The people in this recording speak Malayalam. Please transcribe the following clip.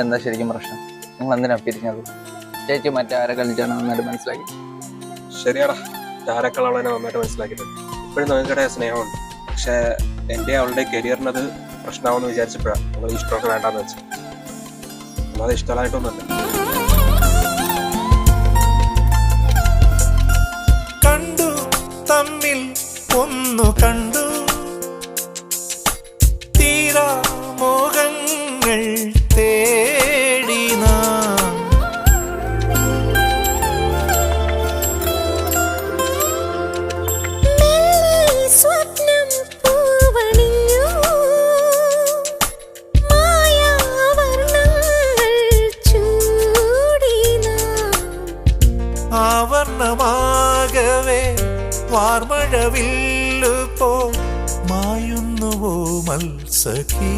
എന്താ ശരിക്കും പ്രശ്നം? നിങ്ങൾ എന്തിനാ പിരിഞ്ഞത്? ചേച്ചി മറ്റാരെ കളിച്ചാണ് നന്നായിട്ട് മനസ്സിലാക്കി. ശരിയാടാ, ആരെക്കാളാണ് എന്നെ നന്നായിട്ട് മനസ്സിലാക്കിയത്. ഇപ്പോഴും നിങ്ങൾക്കിടെ സ്നേഹമുണ്ട്. പക്ഷെ എൻ്റെ അവളുടെ കരിയറിനത് പ്രശ്നമാവെന്ന് വിചാരിച്ചപ്പോഴാണ് നിങ്ങൾ ഇഷ്ടമൊക്കെ വേണ്ടാന്ന് വെച്ചത്. അല്ലാതെ ഇഷ്ടമായിട്ടൊന്നുമല്ല. കണ്ടു തമ്മിൽ ഒന്നു കണ്ടു, തീരാ മോഹങ്ങൾ തേടി നാം. സ്വപ്നം പൂവണിഞ്ഞു, മായാവർണ്ണങ്ങൾ ചൂടി നാം. ആവർണമാകവേ വാർമഴവില്ലു പോ മായുന്നുവോ മത്സഖീ.